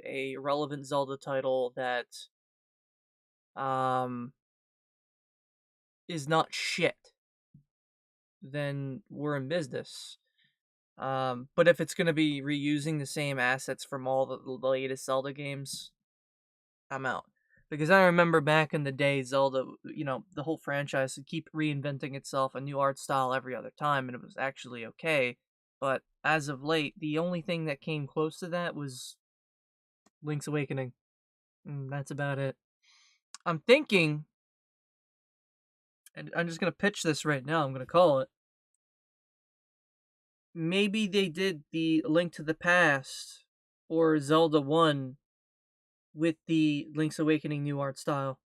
a relevant Zelda title that um is not shit, then we're in business. But if it's gonna be reusing the same assets from all the latest Zelda games, I'm out. Because I remember back in the day, Zelda, the whole franchise would keep reinventing itself, a new art style every other time, and it was actually okay. But as of late, the only thing that came close to that was Link's Awakening. And that's about it. I'm thinking, and I'm just gonna pitch this right now, I'm gonna call it. Maybe they did the Link to the Past or Zelda 1 with the Link's Awakening new art style.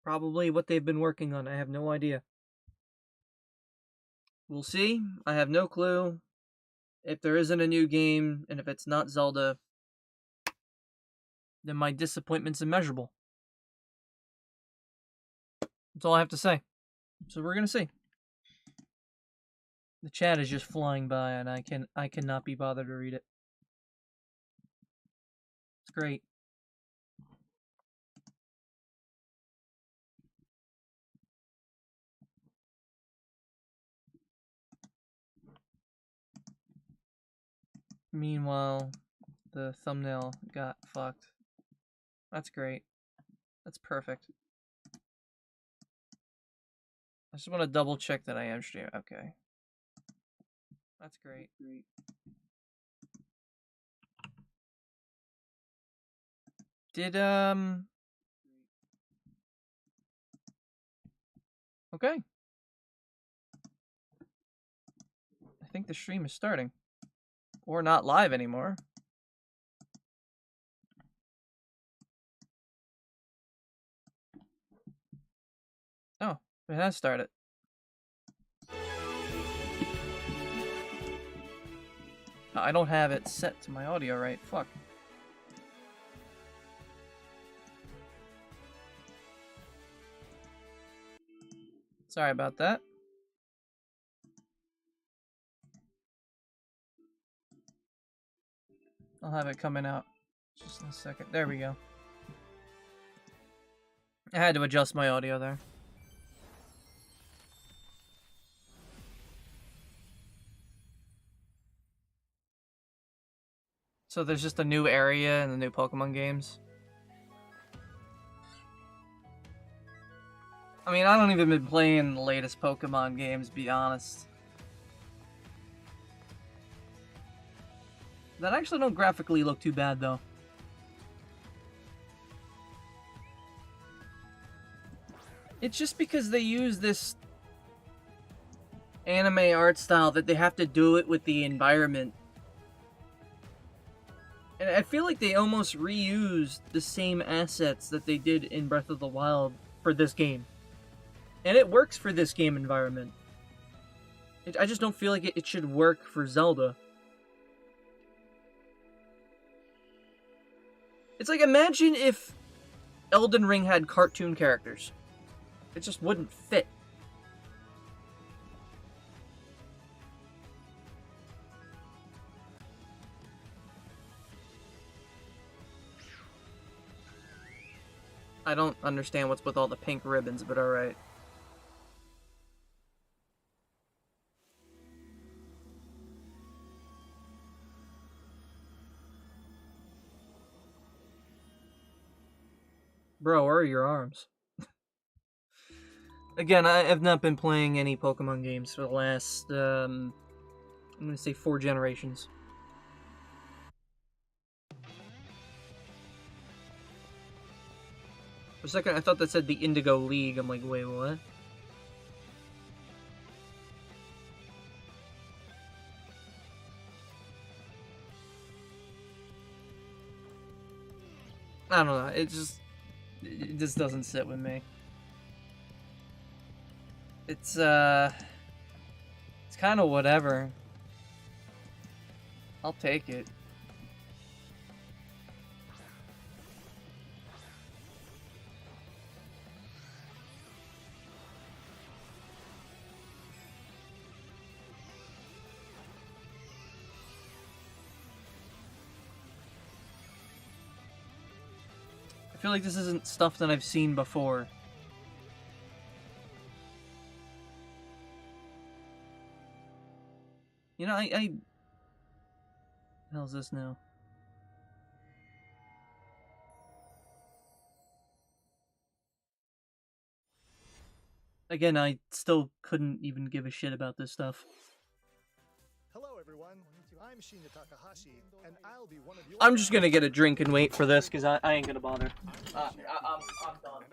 Probably what they've been working on. I have no idea. We'll see. I have no clue. If there isn't a new game, and if it's not Zelda, then my disappointment's immeasurable. That's all I have to say. So we're gonna see. The chat is just flying by, and I cannot be bothered to read it. It's great. Meanwhile, the thumbnail got fucked. That's great. That's perfect. I just want to double check that I am streaming. Okay. That's great. Did, okay. I think the stream is starting. Or not live anymore. Oh, it has started. I don't have it set to my audio right. Fuck. Sorry about that. I'll have it coming out just in a second. There we go. I had to adjust my audio there. So there's just a new area in the new Pokemon games. I mean, I don't even been playing the latest Pokemon games, be honest. That actually don't graphically look too bad, though. It's just because they use this anime art style that they have to do it with the environment. And I feel like they almost reused the same assets that they did in Breath of the Wild for this game. And it works for this game environment. I just don't feel like it should work for Zelda. It's like, imagine if Elden Ring had cartoon characters. It just wouldn't fit. I don't understand what's with all the pink ribbons, but alright. Bro, where are your arms? Again, I have not been playing any Pokemon games for the last, I'm gonna say 4 generations. For a second, I thought that said the Indigo League. I'm like, wait, what? I don't know. It just doesn't sit with me. It's kind of whatever. I'll take it. feel like this isn't stuff that I've seen before. You know, what the hell's this now? Again, I still couldn't even give a shit about this stuff. Hello everyone, I'm Shinya Takahashi, and I'll be one of your... I'm just gonna get a drink and wait for this, because I ain't gonna bother. I'm done. And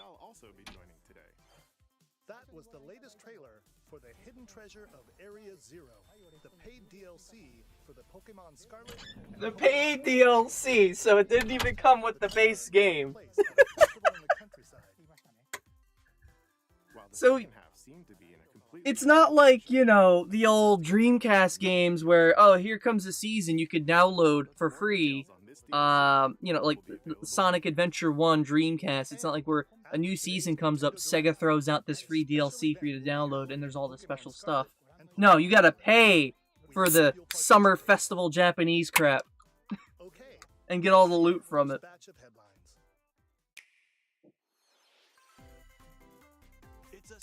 I'll also be joining today. That was the latest trailer for the Hidden Treasure of Area Zero, the paid DLC for the Pokemon Scarlet... The paid DLC, so it didn't even come with the base game. So, it's not like, you know, the old Dreamcast games where, oh, here comes a season you could download for free. You know, like Sonic Adventure 1 Dreamcast. It's not like where a new season comes up, Sega throws out this free DLC for you to download, and there's all this special stuff. No, you gotta pay for the Summer Festival Japanese crap. And get all the loot from it.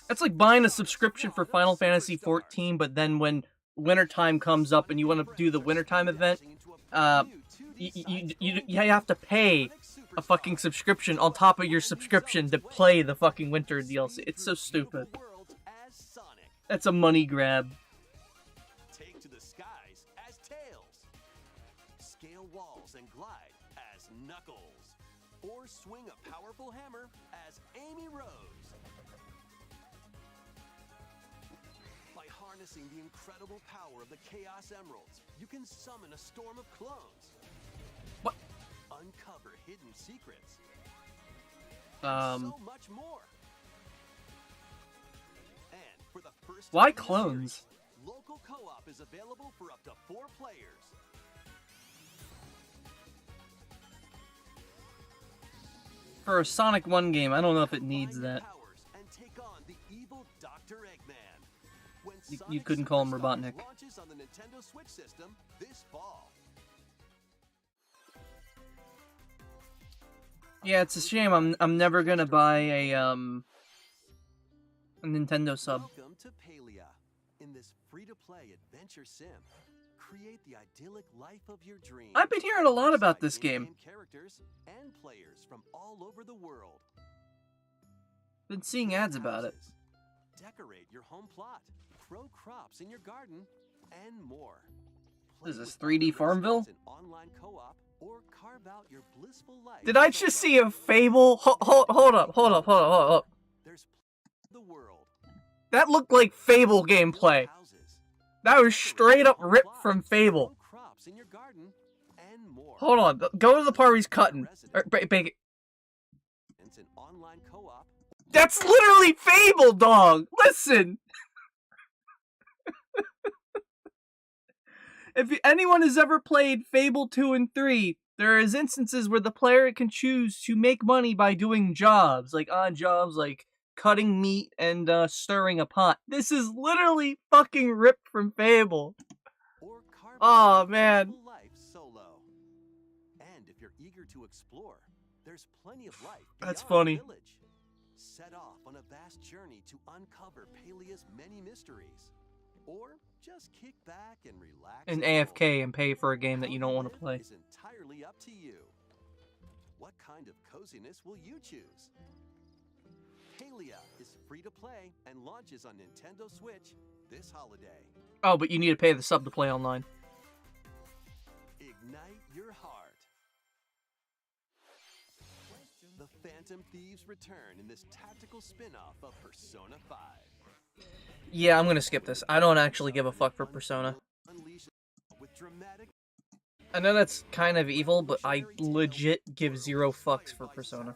That's like buying a subscription for Final Fantasy XIV, but then when wintertime comes up and you want to do the wintertime event, you have to pay a fucking subscription on top of your subscription to play the fucking winter DLC. It's so stupid. That's a money grab. Take to the skies as Tails. Scale walls and glide as Knuckles. Or swing a powerful hammer as Amy Rose. Harnessing the incredible power of the Chaos Emeralds, you can summon a storm of clones. What? Uncover hidden secrets. So much more. And for the first why time in the clones? series, local co-op is available for up to 4 players. For a Sonic 1 game, I don't know if it needs that. And take on the evil Dr. Eggman. You couldn't call him Robotnik. Launches on the Nintendo Switch system this fall. Yeah, it's a shame. I'm never gonna buy a Nintendo sub. Welcome to Palia. In this free-to-play adventure sim, create the idyllic life of your dreams. I've been hearing a lot about this game. Characters and players from all over the world. Been seeing ads about it. Decorate your home plot, grow crops in your garden, and more. What is this, 3D Farmville? Online co-op or carve out your blissful life. Did I just see a Fable? Hold up. There's the world. That looked like Fable gameplay. That was straight up ripped from Fable. Crops in your garden and more. Hold on, go to the part where he's cutting. Bake it. It's an online co-op. That's literally Fable, dog! Listen! If anyone has ever played Fable 2 and 3, there is instances where the player can choose to make money by doing jobs, like odd jobs like cutting meat and stirring a pot. This is literally fucking ripped from Fable. Oh man. Life solo. And if you're eager to explore, there's plenty of life. That's funny. Village. Set off on a vast journey to uncover Palia's many mysteries. Or just kick back and relax. And AFK and pay for a game that you don't want to play. Is entirely up to you. What kind of coziness will you choose? Palia is free to play and launches on Nintendo Switch this holiday. Oh, but you need to pay the sub to play online. Ignite your heart. The Phantom Thieves return in this tactical spin-off of Persona 5. Yeah, I'm gonna skip this. I don't actually give a fuck for Persona. I know that's kind of evil, but I legit give 0 fucks for Persona.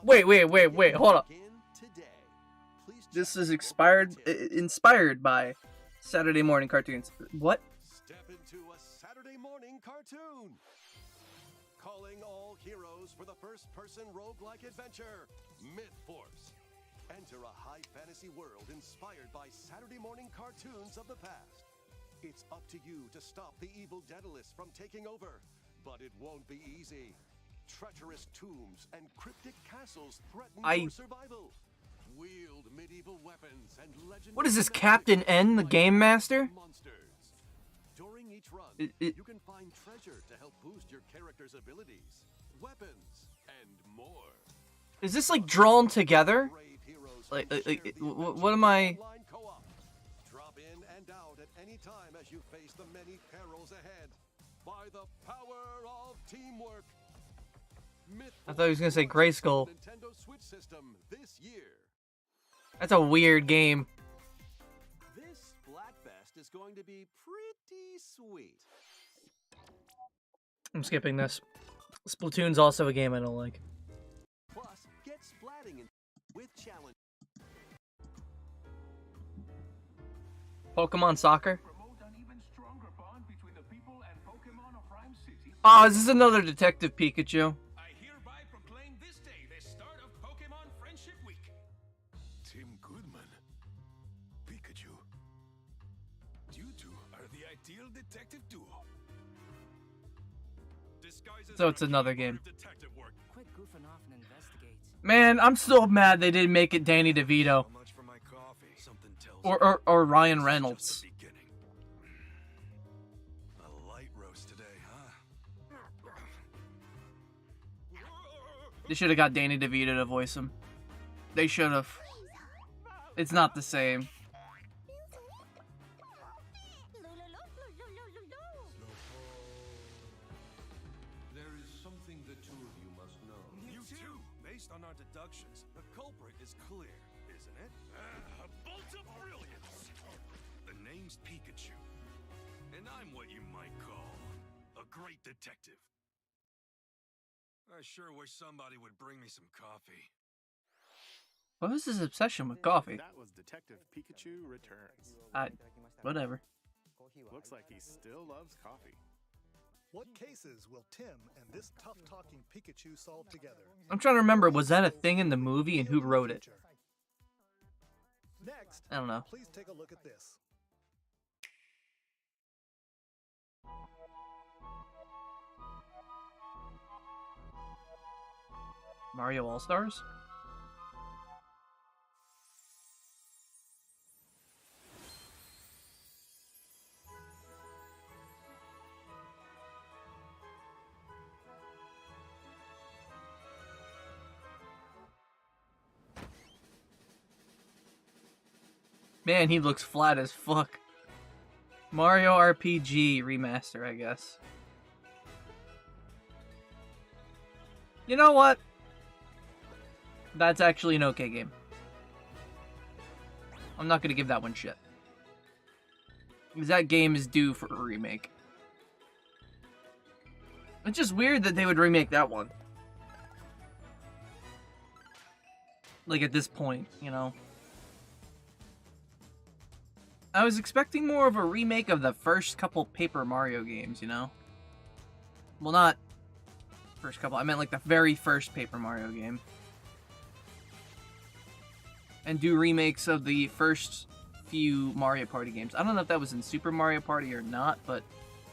Wait, hold up. This is inspired by Saturday morning cartoons. What? Step into a Saturday morning cartoon. Calling all heroes for the first-person roguelike adventure, Myth Force. Enter a high fantasy world inspired by Saturday morning cartoons of the past. It's up to you to stop the evil Daedalus from taking over, but it won't be easy. Treacherous tombs and cryptic castles threaten I- your survival. Wield medieval weapons and legendary What is this, Captain N, the Game Master? monsters. During each run, It- you can find treasure to help boost your character's abilities, weapons, and more. Is this like drawn together? Brave heroes Like, who share the what am I? online co-op. Drop in and out at any time as you face the many perils ahead. By the power of teamwork. I thought he was gonna say Grayskull. Nintendo Switch system this year. That's a weird game. This Splatfest is going to be pretty sweet. I'm skipping this. Splatoon's also a game I don't like. Plus, get splatting in with challenge. Pokemon Soccer? Promote an even stronger bond between the people and Pokemon of Rhyme City. Oh, is this another Detective Pikachu? I hereby proclaim this day the start of Pokemon Friendship Week. Tim Goodman. Pikachu. You two are the ideal detective duo. So it's another game. Detective work. Quit goofing off and investigate. Man, I'm still mad they didn't make it Danny DeVito. How much for my coffee? Something tells Or Ryan me Reynolds. this is just the beginning. A light roast today, huh? They should have got Danny DeVito to voice him. They should have. It's not the same. There is something the two of you must know. You too. Based on our deductions, the culprit is clear, isn't it? A bolt of brilliance. The name's Pikachu, and I'm what you might call a great detective. I sure wish somebody would bring me some coffee. What was his obsession with coffee? That was Detective Pikachu Returns. Whatever. Looks like he still loves coffee. What cases will Tim and this tough-talking Pikachu solve together? I'm trying to remember, was that a thing in the movie and who wrote it? Next, I don't know. please take a look at this. Mario All-Stars? Man, he looks flat as fuck. Mario RPG remaster, I guess. You know what? That's actually an okay game. I'm not gonna give that one shit. Because that game is due for a remake. It's just weird that they would remake that one. Like at this point, you know? I was expecting more of a remake of the first couple Paper Mario games, you know? Well, not first couple. I meant like the very first Paper Mario game. And do remakes of the first few Mario Party games. I don't know if that was in Super Mario Party or not, but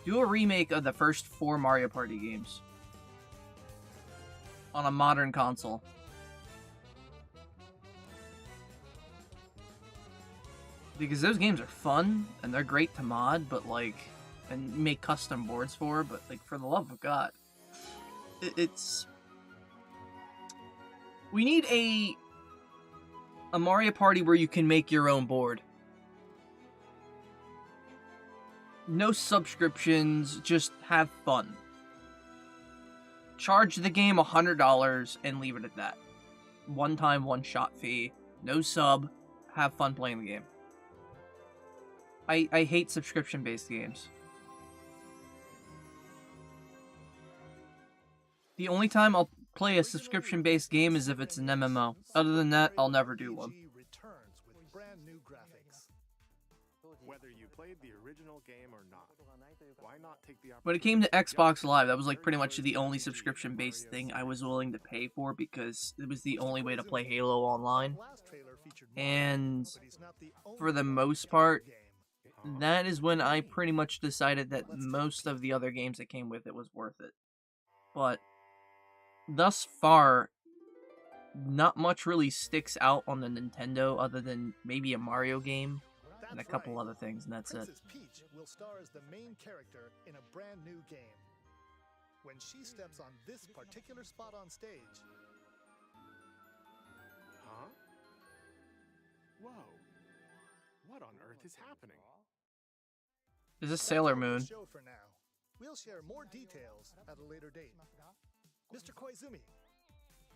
do a remake of the first 4 Mario Party games. On a modern console. Because those games are fun, and they're great to mod, but like, and make custom boards for, but like, for the love of God. It's... We need a Mario Party where you can make your own board. No subscriptions, just have fun. Charge the game $100 and leave it at that. One time, one shot fee. No sub. Have fun playing the game. I hate subscription-based games. The only time I'll play a subscription-based game is if it's an MMO. Other than that, I'll never do one. Returns with brand new graphics. Whether you played the original game or not, why not take the When it came to Xbox Live, that was like pretty much the only subscription-based thing I was willing to pay for because it was the only way to play Halo online. And for the most part, that is when I pretty much decided that most of the other games that came with it was worth it. But thus far, not much really sticks out on the Nintendo other than maybe a Mario game and a couple other things, and that's it. Princess Peach will star as the main character in a brand new game. When she steps on this particular spot on stage... Huh? Whoa. What on earth is happening? Is this Sailor Moon? Show for now. We'll share more details at a later date. Mr. Koizumi,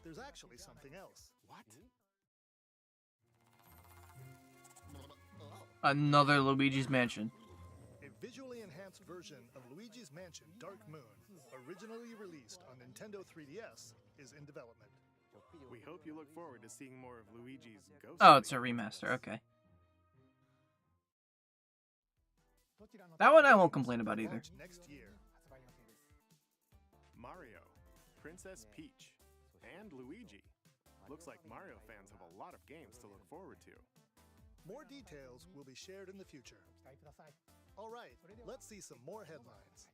there's actually something else. What? Another Luigi's Mansion. A visually enhanced version of Luigi's Mansion Dark Moon, originally released on Nintendo 3DS, is in development. We hope you look forward to seeing more of Luigi's ghost. Oh, it's a remaster, okay. That one I won't complain about either. Launch next year. Mario, Princess Peach, and Luigi. Looks like Mario fans have a lot of games to look forward to. More details will be shared in the future. All right, let's see some more headlines.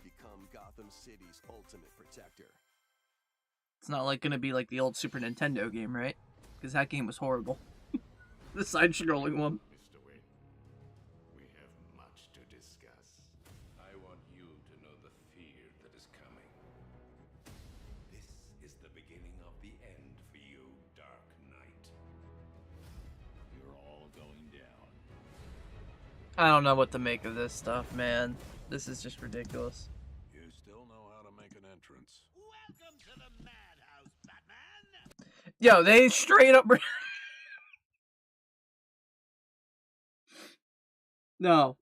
Become Gotham City's ultimate protector. It's not like gonna be like the old Super Nintendo game, right? Because that game was horrible. The side-scrolling one. Mr. Wayne, we have much to discuss. I want you to know the fear that is coming. This is the beginning of the end for you, Dark Knight. You're all going down. I don't know what to make of this stuff, man. This is just ridiculous. You still know how to make an entrance. Welcome to the madhouse, Batman! Yo, they straight up... No.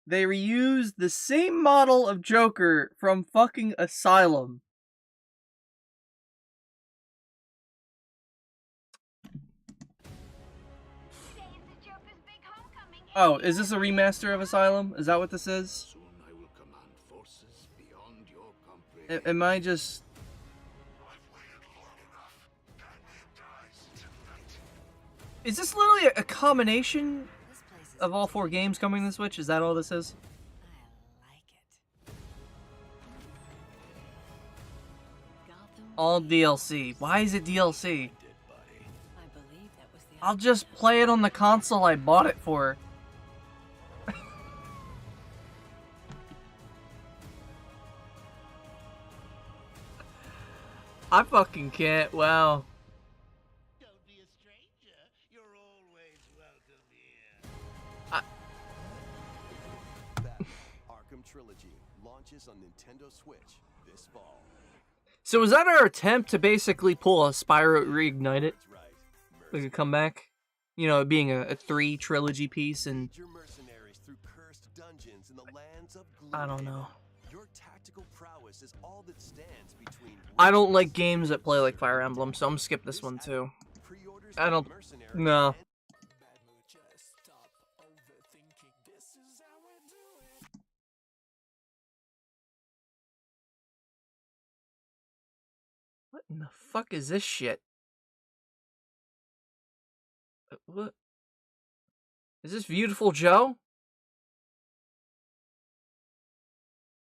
They reused the same model of Joker from fucking Asylum. Oh, is this a remaster of Asylum? Is that what this is? Soon I will command forces beyond your comprehension. Am I just... Is this literally a combination of all 4 games coming to the Switch? Is that all this is? I like it. All DLC. Why is it DLC? I believe that was the I'll just play it on the console I bought it for. I fucking can't. Wow. Don't be a stranger. You're always welcome here. Batman Arkham Trilogy launches on Nintendo Switch this fall. So was that our attempt to basically pull a Spyro Reignited? That's right. Like a comeback? You know, it being a 3 trilogy piece and... Your mercenaries through cursed dungeons in the lands of I don't know. Your tactical prowess is all that stands between. I don't like games that play like Fire Emblem, so I'm gonna skip this one too. I don't... No. What in the fuck is this shit? What? Is this Beautiful Joe?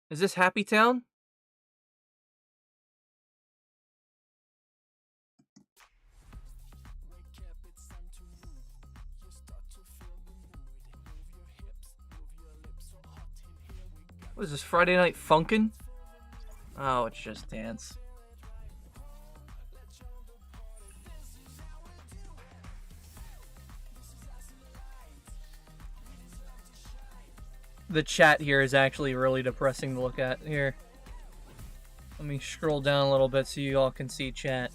Is this Happy Town? What is this, Friday Night Funkin'? Oh, it's just dance. The chat here is actually really depressing to look at. Here. Let me scroll down a little bit so you all can see chat.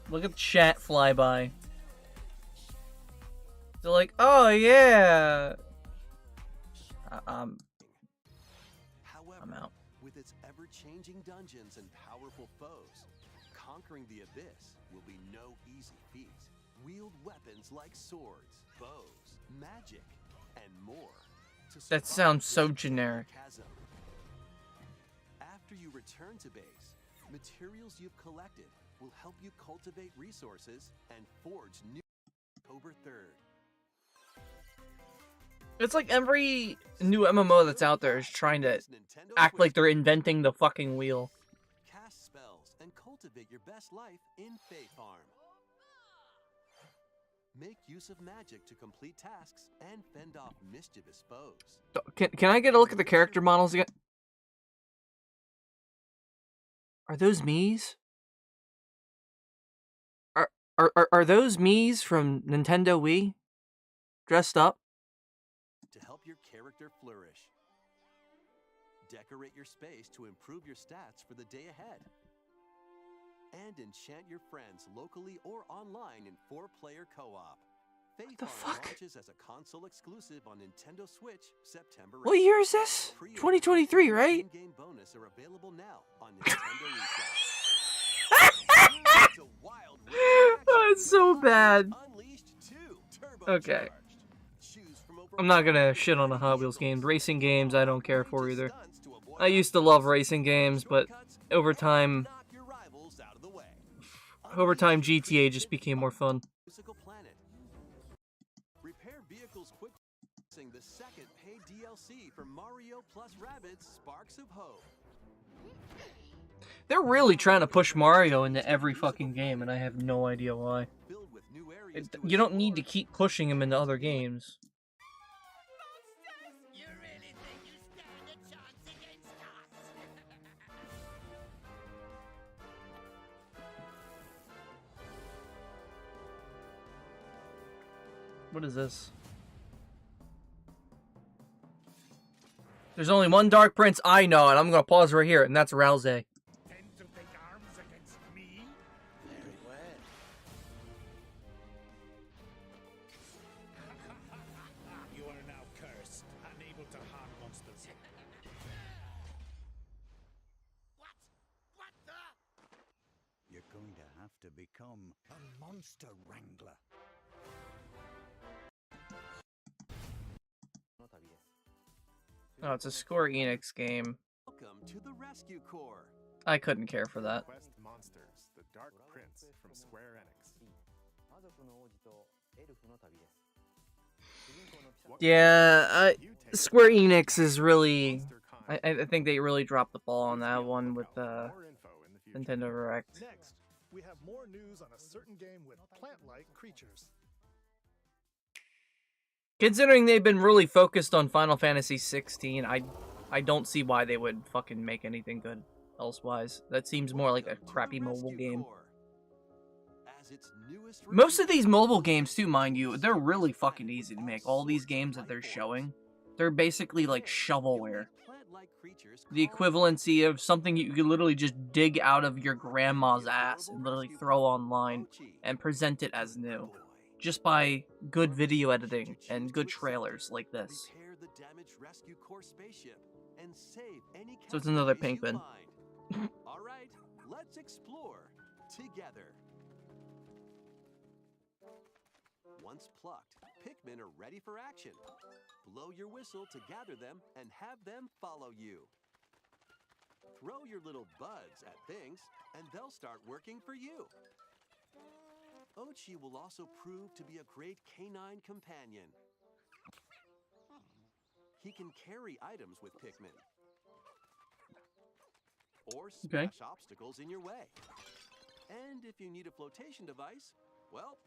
Look at chat fly by. They're like, oh yeah. I'm out. With its ever-changing dungeons and powerful foes, conquering the abyss will be no easy feat. Wield weapons like swords, bows, magic, and more. That sounds so generic. After you return to base, materials you've collected will help you cultivate resources and forge new. October 3rd. It's like every new MMO that's out there is trying to act like they're inventing the fucking wheel. Cast spells and cultivate your best life in Fae Farm. Make use of magic to complete tasks and fend off mischievous foes. Can I get a look at the character models again? Are those Mii's? Are those Mii's from Nintendo Wii? Dressed up? To help your character flourish. Decorate your space to improve your stats for the day ahead. And enchant your friends locally or online in 4-player co-op. What the fuck? Launches as a console exclusive on Nintendo Switch September 8th. What year is this? 2023, right? In-game bonus are available now on Nintendo eShop. That's so bad. Okay. I'm not gonna shit on the Hot Wheels games. Racing games, I don't care for either. I used to love racing games, but over time GTA just became more fun. Repair vehicles quick. The second paid DLC for Mario plus Rabbids Sparks of Hope. They're really trying to push Mario into every fucking game, and I have no idea why. You don't need to keep pushing him into other games. You really think you stand a chance against us? What is this? There's only one Dark Prince I know, and I'm gonna pause right here, and that's Rouse. Tend to take arms against me? Very well. You are now cursed, unable to harm monsters. What the? You're going to have to become a monster wrangler. Oh, it's a Square Enix game. Welcome to the Rescue Corps. I couldn't care for that. Quest Monsters, the Dark Prince from Square Enix. Yeah, Square Enix is really... I think they really dropped the ball on that one with Nintendo Direct. Next, we have more news on a certain game with plant-like creatures. Considering they've been really focused on Final Fantasy 16, I don't see why they would fucking make anything good elsewise. That seems more like a crappy mobile game. Most of these mobile games, too, mind you, they're really fucking easy to make. All these games that they're showing, they're basically like shovelware. The equivalency of something you could literally just dig out of your grandma's ass and literally throw online and present it as new. Just by good video editing and good trailers like this. So it's another pink bin. All right, let's explore together. Once plucked, Pikmin are ready for action. Blow your whistle to gather them and have them follow you. Throw your little buds at things and they'll start working for you. Ochi will also prove to be a great canine companion. He can carry items with Pikmin. Or smash obstacles in your way. And if you need a flotation device, well,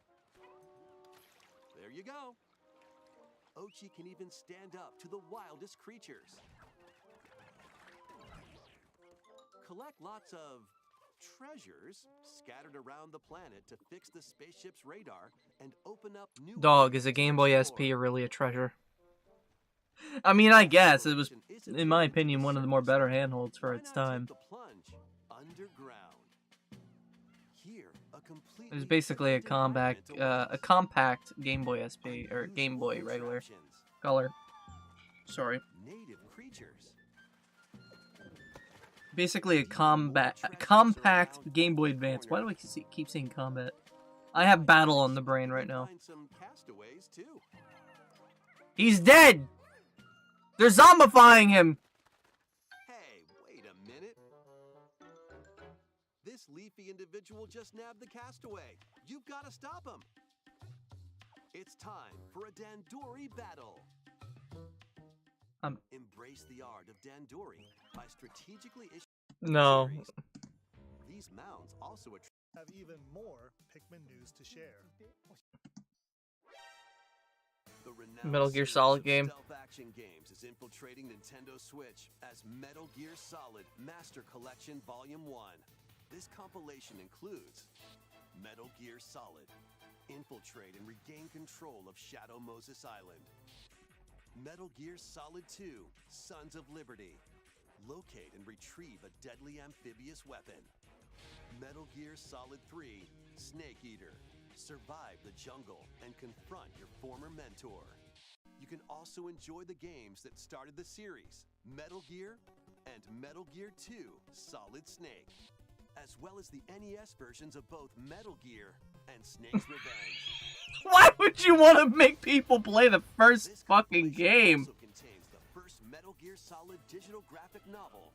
there you go. Ochi can even stand up to the wildest creatures. Collect lots of treasures scattered around the planet to fix the spaceship's radar and open up new... Dog, is a Game Boy SP really a treasure? I mean, I guess it was, in my opinion, one of the more better handholds for its time. It was basically a compact Game Boy SP or Game Boy regular color. Sorry. Native creatures. Basically a compact Game Boy Advance. Why do I keep saying combat? I have battle on the brain right now. He's dead! They're zombifying him! Hey, wait a minute. This leafy individual just nabbed the castaway. You've got to stop him. It's time for a Dandori battle. Embrace the art of Dandori by strategically issuing No. series. These mounts also Have even more Pikmin news to share. the renowned Metal Gear series Solid of game. stealth action games is infiltrating Nintendo Switch as Metal Gear Solid Master Collection Volume 1. This compilation includes Metal Gear Solid, infiltrate and regain control of Shadow Moses Island. Metal Gear Solid 2, Sons of Liberty, locate and retrieve a deadly amphibious weapon. Metal Gear Solid 3, Snake Eater, survive the jungle and confront your former mentor. You can also enjoy the games that started the series, Metal Gear and Metal Gear 2, Solid Snake, as well as the NES versions of both Metal Gear and Snake's Revenge. Why would you want to make people play the first This fucking compilation game? also contains the first Metal Gear Solid digital graphic novel.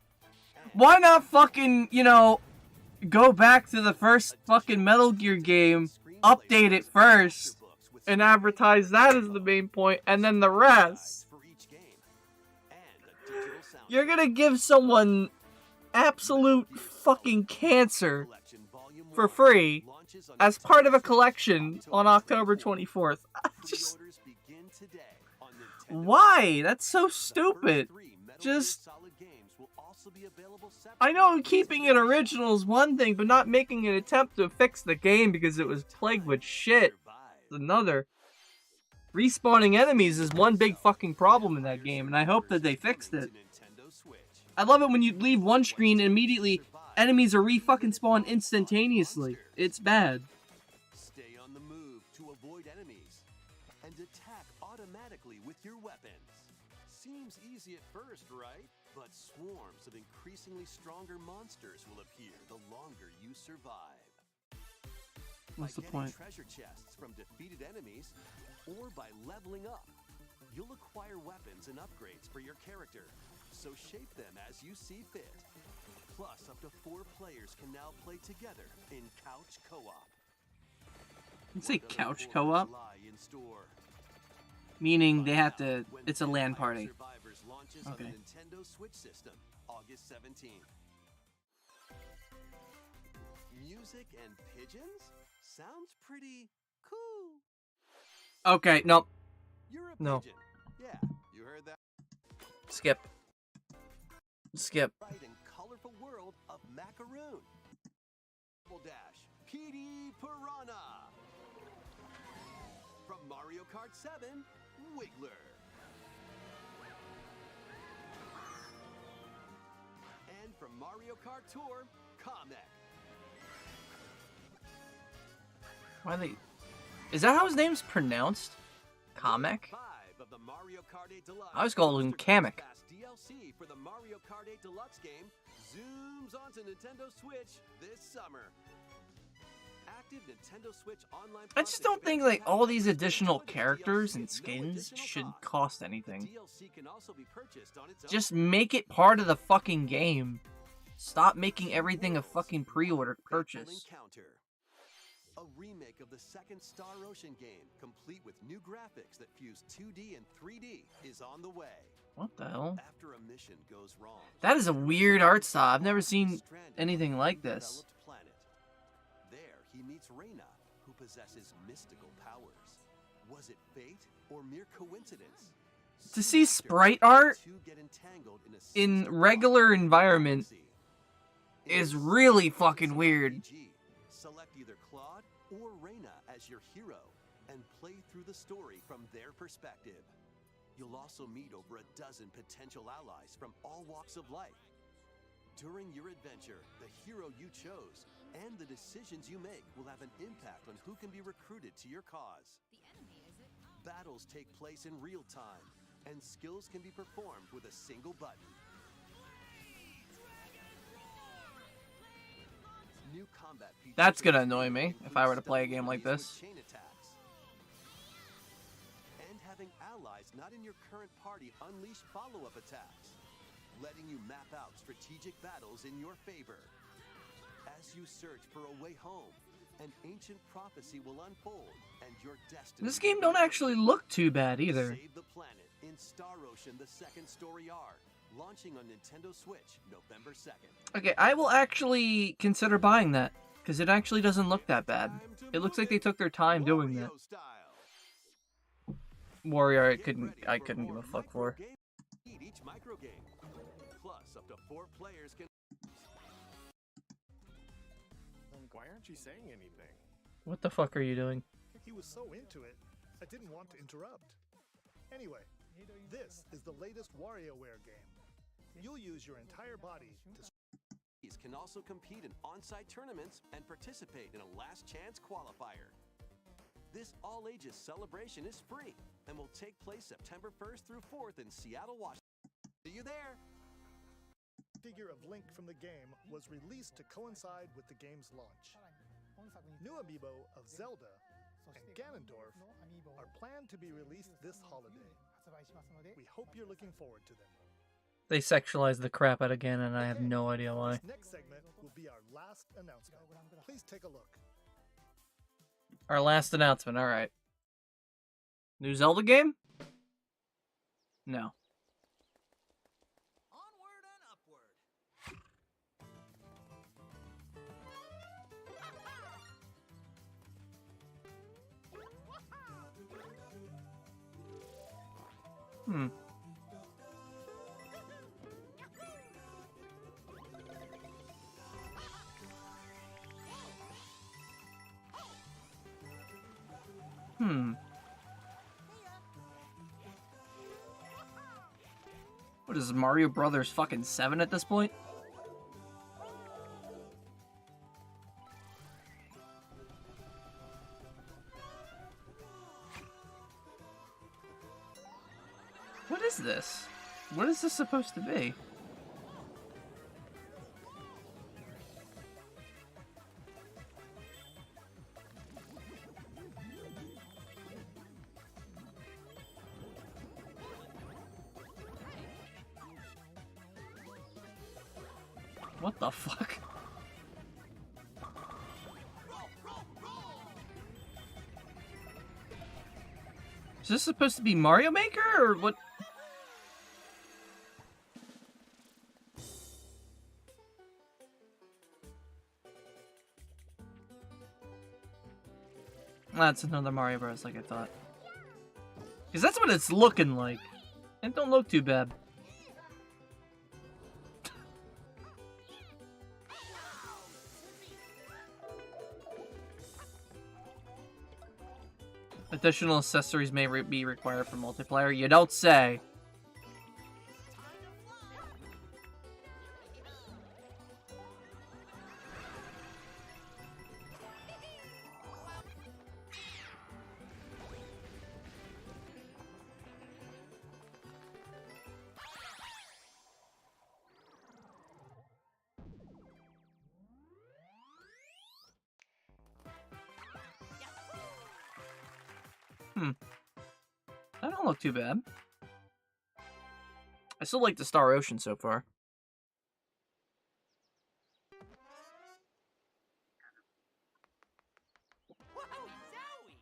and Why not fucking, go back to the first fucking Metal Gear game, update it first, and advertise that as the main point, and then the rest? for each game, and a digital soundtrack. You're gonna give someone absolute fucking cancer Collection Volume for 1 free launches on as part of a Nintendo Switch collection on October 24th. 24th. Just, Pre-orders begin today on Nintendo why? That's so The first stupid. 3 Metal Gear Just, Solid games will also be available I know separately. keeping it original is one thing, but not making an attempt to fix the game because it was plagued with shit is another. Respawning enemies is one big fucking problem in that game, and I hope that they fixed it. I love it when you leave one screen and immediately enemies are re-fucking spawned instantaneously. It's bad. Stay on the move to avoid enemies and attack automatically with your weapons. Seems easy at first, right? But swarms of increasingly stronger monsters will appear the longer you survive. What's the By point? getting treasure chests from defeated enemies or by leveling up, you'll acquire weapons and upgrades for your character. So shape them as you see fit. Plus, up to 4 players can now play together in couch co-op. You say What other couch horrors co-op? lie in store? Meaning they have Find to, out when it's a LAN Vampire party. Survivors launches on Okay. the Nintendo Switch system, August 17th. Music and pigeons? Sounds pretty cool. Okay, no, You're a No. pigeon. Yeah, you heard that skip. Skip. right, and colorful world of Macaroon. Double Dash, PD Piranha. From Mario Kart 7, Wiggler. And from Mario Kart Tour, Kamek. Why are they... Is that how his name's pronounced? Kamek? 5 of the Mario Kart 8 Deluxe. I always called him Mr. Kamek. Pass DLC for the Mario Kart 8 Deluxe game zooms onto Nintendo Switch this summer. Active Nintendo Switch online. I just don't think like all these additional characters and skins should cost anything. DLC can also be purchased on its own. Just make it part of the fucking game. Stop making everything a fucking pre-order purchase. Encounter. A remake of the second Star Ocean game, complete with new graphics that fuse 2D and 3D, is on the way. What the hell? After a mission goes wrong, That is a weird art style. I've never seen stranded anything on like an this. undeveloped planet. There, he meets Reyna, who possesses mystical powers. Was it fate or mere coincidence? To Soon see after, sprite the art two get entangled in a in season-long regular environment galaxy. is In really Zelda fucking weird. RPG, select either Claude or Reyna as your hero and play through the story from their perspective. You'll also meet over a dozen potential allies from all walks of life. During your adventure, the hero you chose and the decisions you make will have an impact on who can be recruited to your cause. Battles take place in real time, and skills can be performed with a single button. New combat features That's gonna in this annoy game me include if I were to play a stealth game like enemies this. with chain attacks. And having allies not in your current party unleash follow-up attacks, letting you map out strategic battles in your favor. As you search for a way home, an ancient prophecy will unfold, and your destiny. This game don't actually look too bad either. Save the planet in Star Ocean: The Second Story R, launching on Nintendo Switch November 2nd. Okay, I will actually consider buying that, because it actually doesn't look that bad. It looks like they took their time doing that. Warrior, I couldn't give a fuck for. Each micro game. Plus, up to 4 players can. Why aren't you saying anything? What the fuck are you doing? He was so into it, I didn't want to interrupt. Anyway, this is the latest WarioWare game. You'll use your entire body to. These can also compete in on-site tournaments and participate in a last chance qualifier. This all-ages celebration is free and will take place September 1st through 4th in Seattle, Washington. See you there! Figure of Link from the game was released to coincide with the game's launch. New amiibo of Zelda and Ganondorf are planned to be released this holiday. We hope you're looking forward to them. They sexualized the crap out of Ganon, and I have no idea why. This next segment will be our last announcement. Please take a look. Our last announcement, alright. New Zelda game? No. Onward and upward. Hmm. What is Mario Brothers fucking 7 at this point? What is this? What is this supposed to be? What the fuck? Is this supposed to be Mario Maker, or what? That's another Mario Bros. Like I thought. Because that's what it's looking like. It don't look too bad. Additional accessories may be required for multiplayer. You don't say. That don't look too bad. I still like the Star Ocean so far. Whoa, Zowie!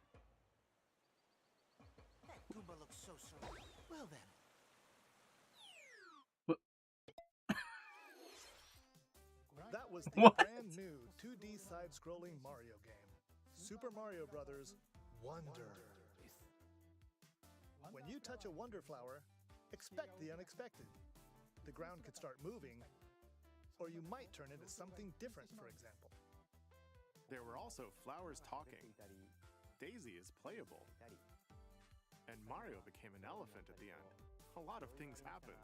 That Goomba looks so well then. That was the What? brand new 2D side-scrolling Mario game, Super Mario Bros. Wonder. When you touch a Wonder Flower, expect the unexpected. The ground could start moving, or you might turn into something different, for example. There were also flowers talking. Daisy is playable. And Mario became an elephant at the end. A lot of things happened.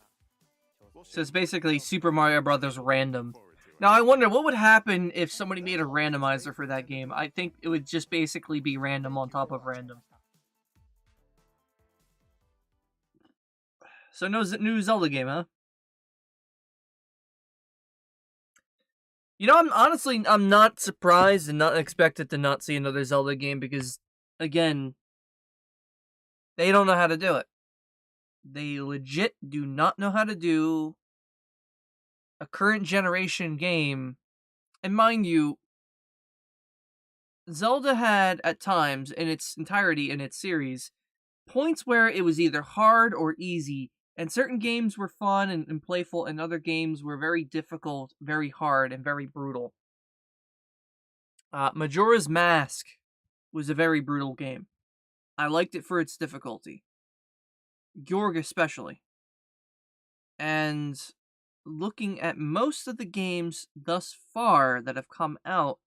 So it's basically Super Mario Brothers random. Now I wonder what would happen if somebody made a randomizer for that game. I think it would just basically be random on top of random. So no new Zelda game, huh? You know, I'm not surprised and not expected to not see another Zelda game because, again, they don't know how to do it. They legit do not know how to do a current generation game. And mind you, Zelda had, at times, in its entirety in its series, points where it was either hard or easy, and certain games were fun and playful, and other games were very difficult, very hard, and very brutal. Majora's Mask was a very brutal game. I liked it for its difficulty. Georg especially. And looking at most of the games thus far that have come out,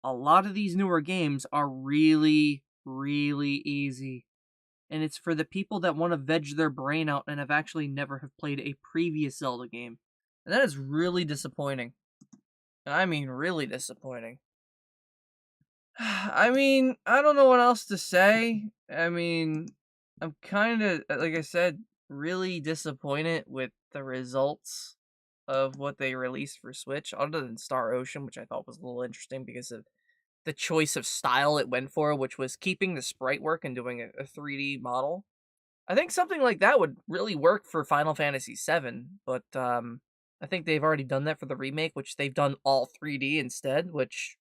a lot of these newer games are really, really easy. And it's for the people that want to veg their brain out and have actually never have played a previous Zelda game. And that is really disappointing. And I mean really disappointing. I mean, I don't know what else to say. I mean, I'm kind of, like I said, really disappointed with the results of what they released for Switch, other than Star Ocean, which I thought was a little interesting because of the choice of style it went for, which was keeping the sprite work and doing a 3D model. I think something like that would really work for Final Fantasy VII, but I think they've already done that for the remake, which they've done all 3D instead, which,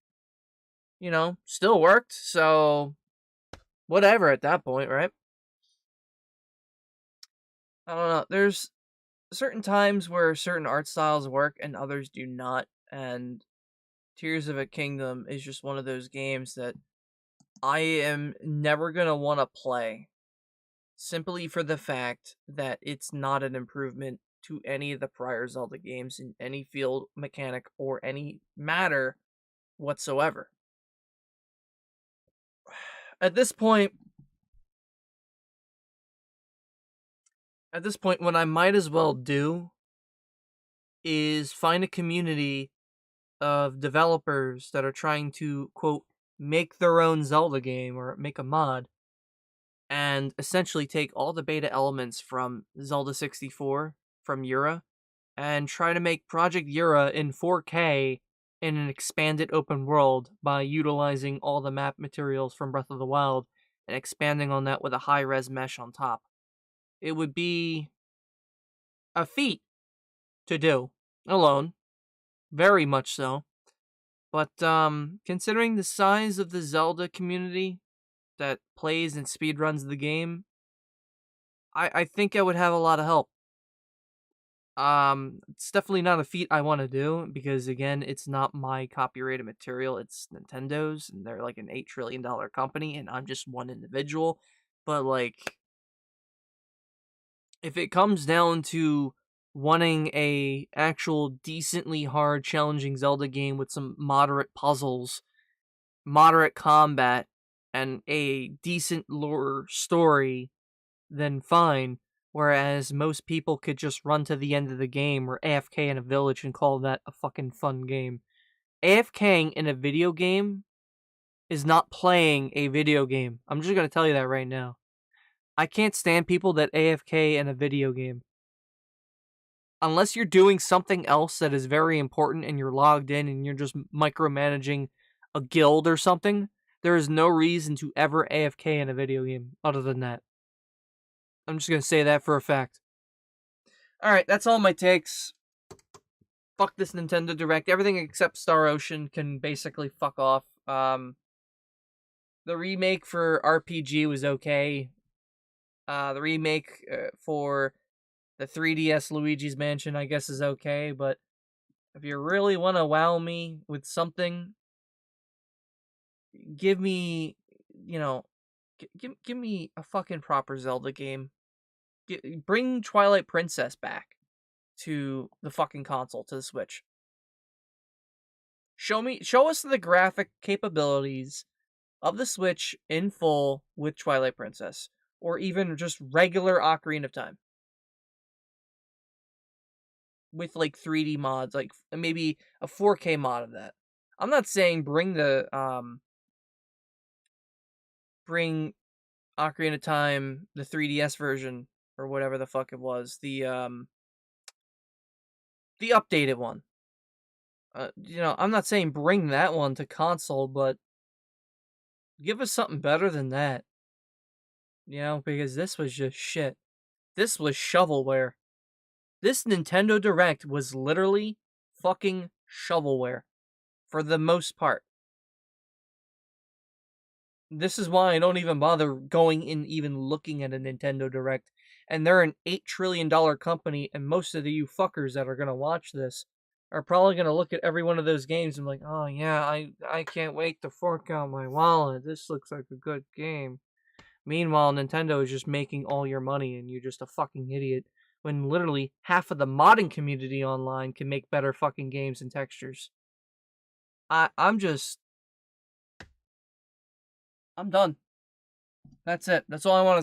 still worked, so whatever at that point, right? I don't know. There's certain times where certain art styles work and others do not, and Tears of a Kingdom is just one of those games that I am never going to want to play, simply for the fact that it's not an improvement to any of the prior Zelda games in any field, mechanic, or any matter whatsoever. At this point, what I might as well do is find a community of developers that are trying to, quote, make their own Zelda game or make a mod, and essentially take all the beta elements from Zelda 64, from Yura, and try to make Project Yura in 4K in an expanded open world by utilizing all the map materials from Breath of the Wild and expanding on that with a high-res mesh on top. It would be a feat to do alone, very much so. But considering the size of the Zelda community that plays and speedruns the game, I think I would have a lot of help. It's definitely not a feat I want to do because, again, it's not my copyrighted material. It's Nintendo's, and they're like an $8 trillion company, and I'm just one individual. But like, if it comes down to wanting a actual decently hard, challenging Zelda game with some moderate puzzles, moderate combat, and a decent lore story, then fine. Whereas most people could just run to the end of the game or AFK in a village and call that a fucking fun game. AFKing in a video game is not playing a video game. I'm just gonna tell you that right now. I can't stand people that AFK in a video game. Unless you're doing something else that is very important and you're logged in and you're just micromanaging a guild or something, there is no reason to ever AFK in a video game other than that. I'm just going to say that for a fact. Alright, that's all my takes. Fuck this Nintendo Direct. Everything except Star Ocean can basically fuck off. The remake for RPG was okay. The remake for the 3DS Luigi's Mansion, I guess, is okay, but if you really want to wow me with something, give me, give me a fucking proper Zelda game. Bring Twilight Princess back to the fucking console, to the Switch. Show us the graphic capabilities of the Switch in full with Twilight Princess, or even just regular Ocarina of Time. With like 3D mods, like maybe a 4K mod of that. I'm not saying bring Ocarina of Time, the 3DS version, or whatever the fuck it was, the updated one. I'm not saying bring that one to console, but give us something better than that. Because this was just shit. This was shovelware. This Nintendo Direct was literally fucking shovelware. For the most part. This is why I don't even bother going in, even looking at a Nintendo Direct. And they're an $8 trillion company, and most of you fuckers that are gonna watch this are probably gonna look at every one of those games and be like, oh yeah, I can't wait to fork out my wallet. This looks like a good game. Meanwhile, Nintendo is just making all your money, and you're just a fucking idiot. When literally half of the modding community online can make better fucking games and textures. I'm done. That's it. That's all I want to say.